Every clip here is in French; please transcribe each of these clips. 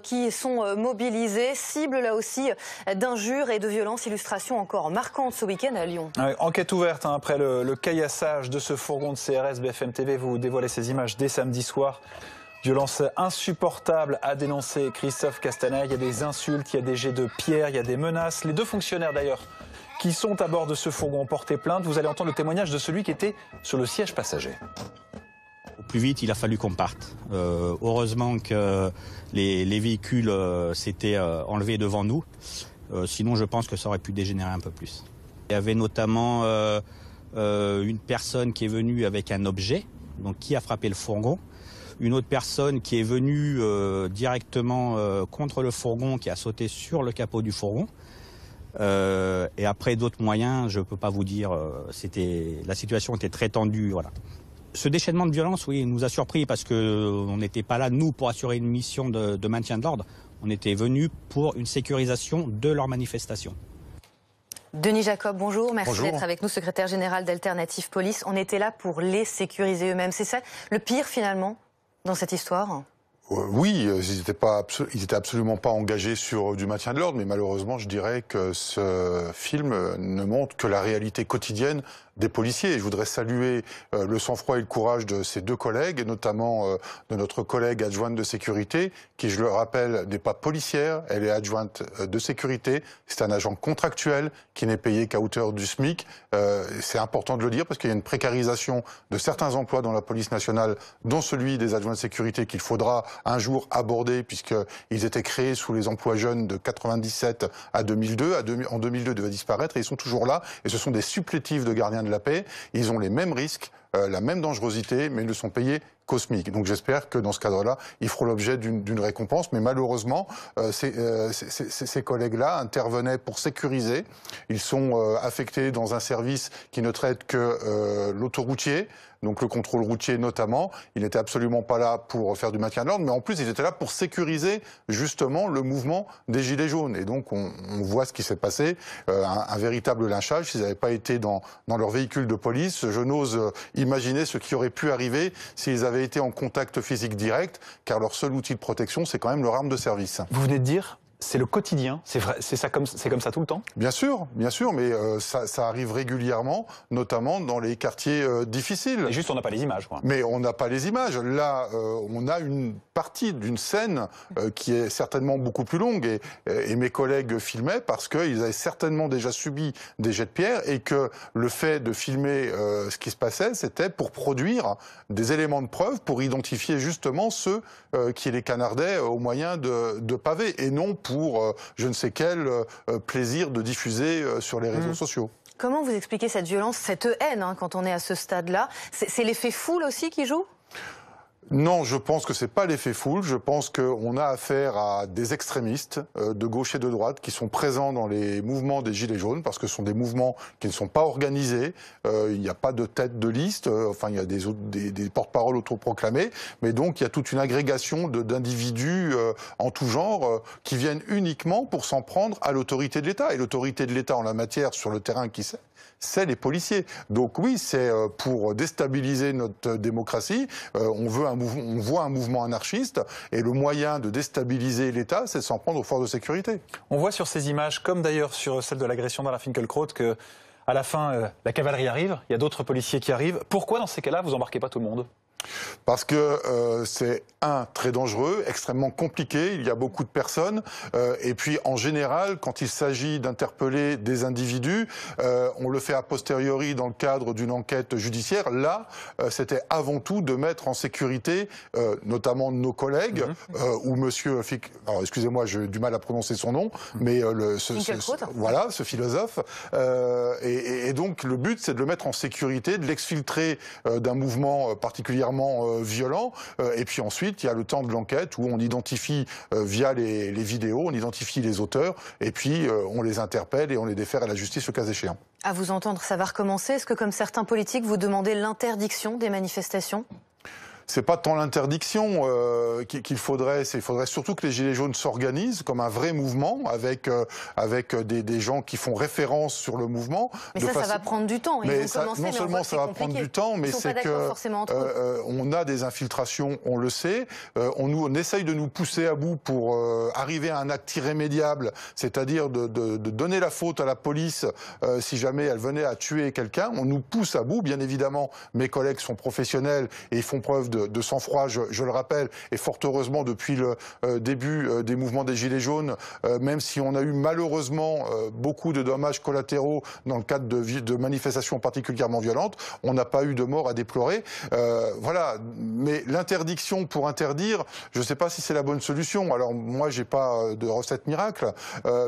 qui sont mobilisés, cible là aussi d'injures et de violences. Illustration encore marquante ce week-end à Lyon. Ouais, enquête ouverte après le caillassage de ce fourgon de CRS. BFM TV vous dévoilez ces images dès samedi soir. Violence insupportable a dénoncé Christophe Castaner. Il y a des insultes, il y a des jets de pierre, il y a des menaces. Les deux fonctionnaires d'ailleurs qui sont à bord de ce fourgon ont porté plainte. Vous allez entendre le témoignage de celui qui était sur le siège passager. Au plus vite, il a fallu qu'on parte. Heureusement que les véhicules s'étaient enlevés devant nous. Sinon, je pense que ça aurait pu dégénérer un peu plus. Il y avait notamment une personne qui est venue avec un objet, donc qui a frappé le fourgon. Une autre personne qui est venue directement contre le fourgon, qui a sauté sur le capot du fourgon. Et après d'autres moyens, je ne peux pas vous dire, la situation était très tendue. Voilà. Ce déchaînement de violence, oui, nous a surpris parce qu'on n'était pas là, nous, pour assurer une mission de maintien de l'ordre. On était venus pour une sécurisation de leur manifestation. Denis Jacob, bonjour. Merci Bonjour. d'être avec nous, secrétaire général d'Alternative Police. On était là pour les sécuriser eux-mêmes. C'est ça le pire, finalement, dans cette histoire ? Oui, ils étaient absolument pas engagés sur du maintien de l'ordre, mais malheureusement, je dirais que ce film ne montre que la réalité quotidienne des policiers. Et je voudrais saluer le sang-froid et le courage de ces deux collègues, et notamment de notre collègue adjointe de sécurité, qui, je le rappelle, n'est pas policière, elle est adjointe de sécurité. C'est un agent contractuel qui n'est payé qu'à hauteur du SMIC. C'est important de le dire parce qu'il y a une précarisation de certains emplois dans la police nationale, dont celui des adjoints de sécurité qu'il faudra un jour aborder, puisqu'ils étaient créés sous les emplois jeunes de 97 à 2002. En 2002, ils devaient disparaître et ils sont toujours là. Et ce sont des supplétifs de gardiens de la paix. Ils ont les mêmes risques, la même dangerosité, mais ils ne sont payés qu'au SMIC. Donc j'espère que dans ce cadre-là, ils feront l'objet d'une récompense. Mais malheureusement, ces collègues-là intervenaient pour sécuriser. Ils sont affectés dans un service qui ne traite que l'autoroutier, donc le contrôle routier notamment. Ils n'étaient absolument pas là pour faire du maintien de l'ordre, mais en plus ils étaient là pour sécuriser justement le mouvement des Gilets jaunes. Et donc on voit ce qui s'est passé, un véritable lynchage. S'ils n'avaient pas été dans leur véhicule de police, je n'ose imaginer ce qui aurait pu arriver s'ils avaient été en contact physique direct, car leur seul outil de protection, c'est quand même leur arme de service. Vous venez de dire, c'est le quotidien, c'est vrai, c'est comme ça tout le temps? Bien sûr, mais ça arrive régulièrement, notamment dans les quartiers difficiles. Et juste, on n'a pas les images, quoi. Mais on n'a pas les images. Là, on a une partie d'une scène qui est certainement beaucoup plus longue. Et mes collègues filmaient parce qu'ils avaient certainement déjà subi des jets de pierre et que le fait de filmer ce qui se passait, c'était pour produire des éléments de preuve pour identifier justement ceux qui les canardaient au moyen de pavés et non pour je ne sais quel plaisir de diffuser sur les réseaux sociaux. Comment vous expliquez cette violence, cette haine, quand on est à ce stade-là? C'est l'effet foule aussi qui joue? Non, je pense que c'est pas l'effet foule. Je pense qu'on a affaire à des extrémistes de gauche et de droite qui sont présents dans les mouvements des Gilets jaunes parce que ce sont des mouvements qui ne sont pas organisés. Il n'y a pas de tête de liste. Enfin, il y a des porte-paroles autoproclamés. Mais donc, il y a toute une agrégation d'individus en tout genre qui viennent uniquement pour s'en prendre à l'autorité de l'État. Et l'autorité de l'État en la matière sur le terrain, qui c'est les policiers. Donc oui, c'est pour déstabiliser notre démocratie. On voit un mouvement anarchiste et le moyen de déstabiliser l'État, c'est de s'en prendre aux forces de sécurité. On voit sur ces images, comme d'ailleurs sur celle de l'agression dans la Finkielkraut, que à la fin, la cavalerie arrive, il y a d'autres policiers qui arrivent. Pourquoi dans ces cas-là, vous embarquez pas tout le monde ? Parce que c'est très dangereux, extrêmement compliqué, il y a beaucoup de personnes, et puis en général, quand il s'agit d'interpeller des individus, on le fait a posteriori dans le cadre d'une enquête judiciaire. Là, c'était avant tout de mettre en sécurité, notamment nos collègues, ou monsieur, alors excusez-moi, j'ai du mal à prononcer son nom, mais voilà, ce philosophe, et donc le but c'est de le mettre en sécurité, de l'exfiltrer d'un mouvement particulièrement violent, et puis ensuite il y a le temps de l'enquête où on identifie via les vidéos, on identifie les auteurs et puis on les interpelle et on les défère à la justice le cas échéant. À vous entendre, ça va recommencer. Est-ce que comme certains politiques, vous demandez l'interdiction des manifestations ? c'est pas tant l'interdiction qu'il faudrait, il faudrait surtout que les Gilets jaunes s'organisent comme un vrai mouvement avec des gens qui font référence sur le mouvement. Mais ça va prendre du temps. Non seulement ça va prendre du temps, mais c'est que on a des infiltrations, on le sait. On essaye de nous pousser à bout pour arriver à un acte irrémédiable, c'est-à-dire de donner la faute à la police si jamais elle venait à tuer quelqu'un. On nous pousse à bout, bien évidemment. Mes collègues sont professionnels et ils font preuve de sang-froid, je le rappelle, et fort heureusement depuis le début des mouvements des Gilets jaunes, même si on a eu malheureusement beaucoup de dommages collatéraux dans le cadre de manifestations particulièrement violentes, on n'a pas eu de mort à déplorer. Voilà, mais l'interdiction pour interdire, je ne sais pas si c'est la bonne solution. Alors moi, j'ai pas de recette miracle,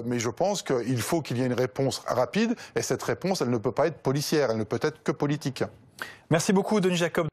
mais je pense qu'il faut qu'il y ait une réponse rapide, et cette réponse, elle ne peut pas être policière, elle ne peut être que politique. Merci beaucoup, Denis Jacob.